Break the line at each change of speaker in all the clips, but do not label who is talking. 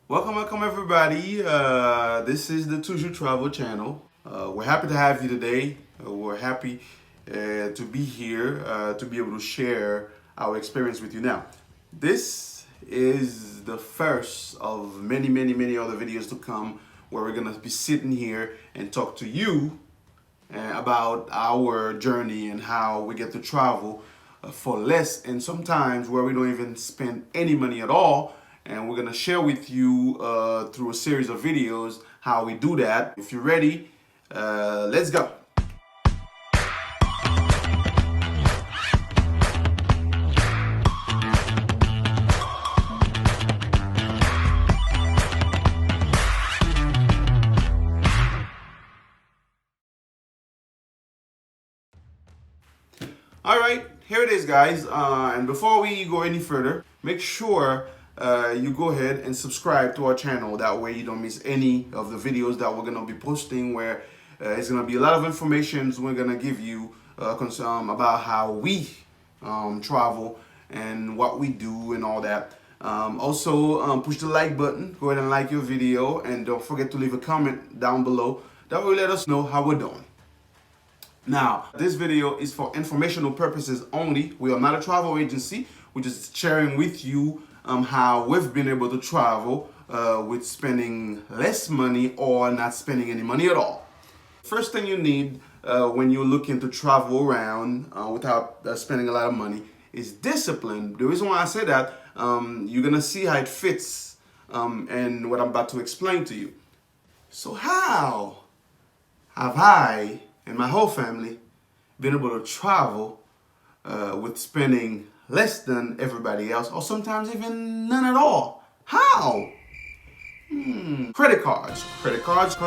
Welcome everybody. This is the Toujours Travel channel. We're happy to have you today. We're happy to be here to be able to share our experience with you. Now, this is the first of many other videos to come where we're gonna be sitting here and talk to you about our journey and how we get to travel for less and sometimes where we don't even spend any money at all. And we're gonna share with you through a series of videos how we do that. If you're ready, let's go. All right, here it is, guys. And before we go any further, make sure you go ahead and subscribe to our channel. That way you don't miss any of the videos that we're going to be posting, where it's going to be a lot of information we're going to give you about how we travel and what we do and all that. Also, push the like button. Go ahead and like your video. And don't forget to leave a comment down below. That will let us know how we're doing. Now, this video is for informational purposes only. We are not a travel agency. We're just sharing with you how we've been able to travel with spending less money or not spending any money at all. First thing you need when you're looking to travel around without spending a lot of money is discipline. The reason why I say that, you're gonna see how it fits and what I'm about to explain to you. So how have I and my whole family been able to travel with spending less than everybody else, or sometimes even none at all? How? Credit cards. Credit cards.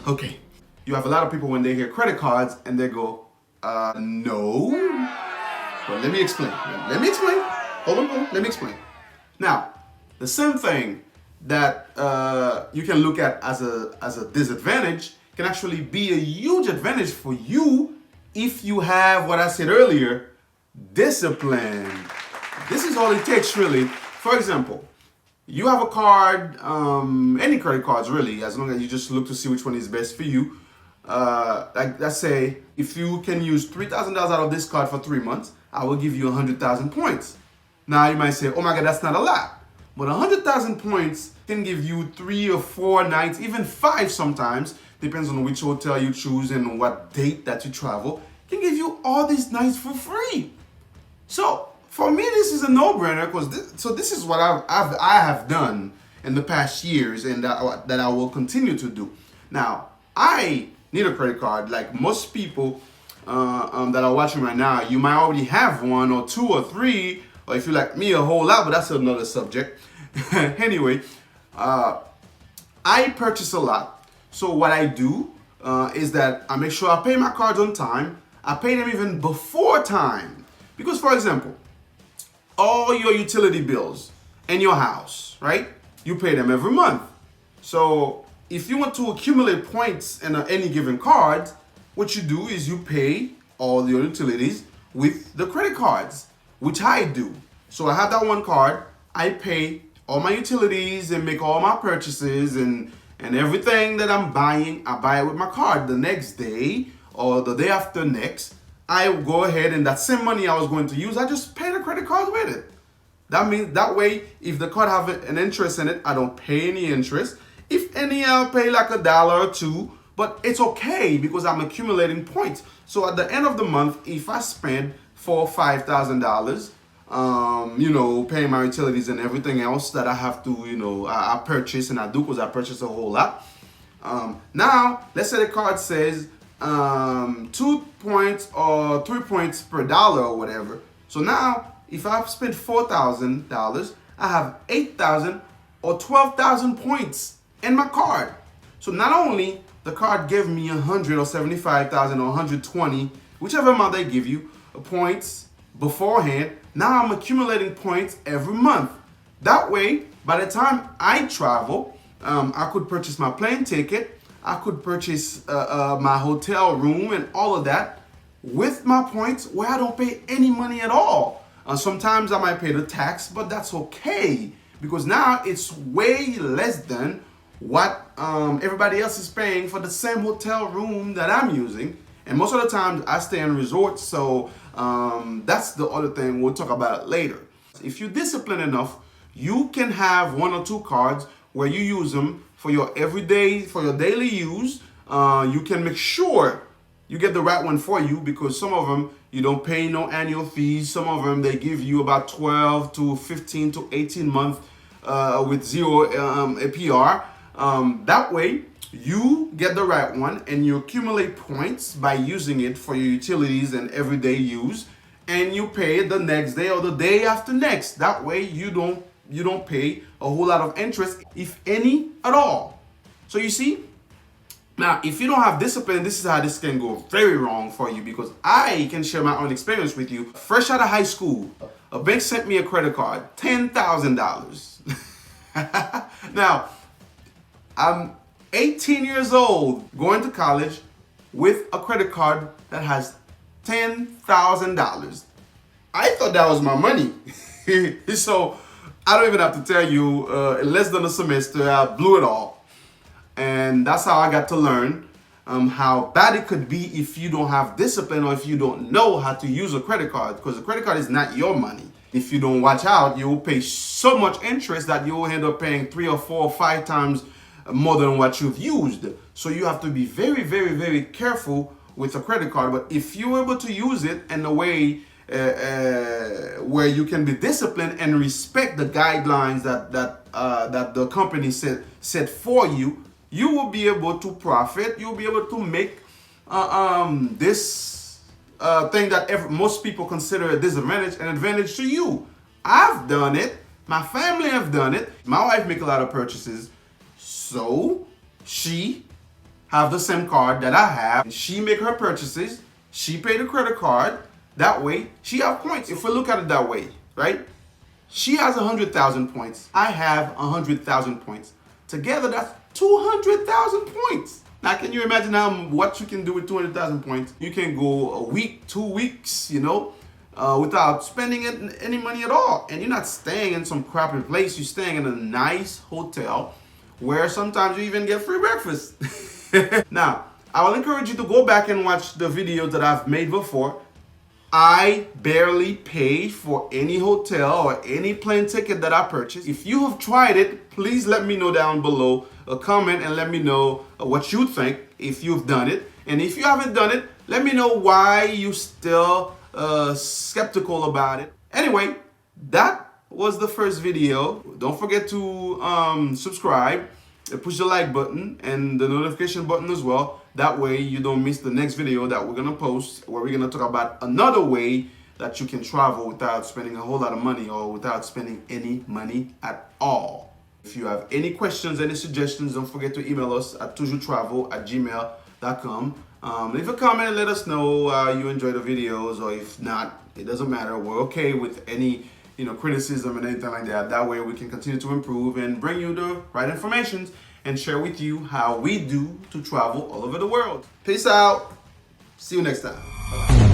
Okay. You have a lot of people when they hear credit cards and they go, no. But let me explain. Hold on. Let me explain. Now, the same thing that you can look at as a disadvantage can actually be a huge advantage for you if you have what I said earlier, discipline. This is all it takes, really. For example, you have a card, any credit cards really, as long as you just look to see which one is best for you. Like, let's say if you can use $3,000 out of this card for 3 months, I will give you 100,000 points. Now you might say, oh my God, that's not a lot. But 100,000 points can give you 3 or 4 nights, even 5 sometimes, depends on which hotel you choose and what date that you travel, can give you all these nights for free. So for me, this is a no-brainer, because this is what I have done in the past years, and that I will continue to do. Now, I need a credit card. Like most people that are watching right now, you might already have 1 or 2 or 3, or if you're like me, a whole lot, but that's another subject. Anyway, I purchase a lot. So what I do is that I make sure I pay my cards on time. I pay them even before time. Because, for example, all your utility bills in your house, right? You pay them every month. So if you want to accumulate points in any given card, what you do is you pay all your utilities with the credit cards, which I do. So I have that one card. I pay all my utilities and make all my purchases and everything that I'm buying, I buy it with my card. The next day or the day after next, I go ahead and that same money I was going to use, I just pay the credit card with it. That means that way, if the card have an interest in it, I don't pay any interest. If any, I'll pay like $1 or $2, but it's okay because I'm accumulating points. So at the end of the month, if I spend $4,000 or $5,000, paying my utilities and everything else that I have to, I purchase, and I do because I purchase a whole lot. Now, let's say the card says 2 points or 3 points per dollar or whatever. So now, if I've spent $4,000, I have 8,000 or 12,000 points in my card. So not only the card gave me 100 or 75,000 or 120, whichever amount they give you, points beforehand. Now I'm accumulating points every month. That way, by the time I travel, I could purchase my plane ticket, I could purchase my hotel room and all of that with my points, where I don't pay any money at all. Sometimes I might pay the tax, but that's okay because now it's way less than what everybody else is paying for the same hotel room that I'm using. And most of the times I stay in resorts, so that's the other thing. We'll talk about it later. If you're disciplined enough, you can have 1 or 2 cards where you use them for your everyday, for your daily use. You can make sure you get the right one for you because some of them you don't pay no annual fees. Some of them they give you about 12 to 15 to 18 months with zero APR. That way you get the right one and you accumulate points by using it for your utilities and everyday use, and you pay it the next day or the day after next. That way you don't pay a whole lot of interest, if any at all. So you see, now if you don't have discipline, this is how this can go very wrong for you, because I can share my own experience with you. Fresh out of high school, a bank sent me a credit card, $10,000. Now I'm 18 years old, going to college with a credit card that has $10,000. I thought that was my money. So I don't even have to tell you, in less than a semester, I blew it all. And that's how I got to learn how bad it could be if you don't have discipline or if you don't know how to use a credit card, because a credit card is not your money. If you don't watch out, you will pay so much interest that you will end up paying 3 or 4 or 5 times more than what you've used. So you have to be very, very, very careful with a credit card. But if you're able to use it in a way where you can be disciplined and respect the guidelines that the company set for you, you will be able to profit. You'll be able to make this thing that most people consider a disadvantage an advantage to you. I've done it. My family have done it. My wife make a lot of purchases, so she have the same card that I have. She make her purchases. She pay the credit card. That way, she have points. If we look at it that way, right? She has 100,000 points. I have 100,000 points. Together, that's 200,000 points. Now, can you imagine what you can do with 200,000 points? You can go a week, 2 weeks, without spending any money at all. And you're not staying in some crappy place. You're staying in a nice hotel where sometimes you even get free breakfast. Now, I will encourage you to go back and watch the videos that I've made before. I barely paid for any hotel or any plane ticket that I purchased. If you have tried it, please let me know down below. A comment and let me know what you think if you've done it. And if you haven't done it, let me know why you still skeptical about it. Anyway, that was the first video. Don't forget to subscribe, push the like button and the notification button as well. That way you don't miss the next video that we're gonna post, where we're gonna talk about another way that you can travel without spending a whole lot of money or without spending any money at all. If you have any questions, any suggestions, don't forget to email us at toujourtravel@gmail.com. Leave a comment and let us know you enjoy the videos, or if not, it doesn't matter. We're okay with any criticism and anything like that. That way we can continue to improve and bring you the right information and share with you how we do to travel all over the world. Peace out. See you next time. Bye-bye.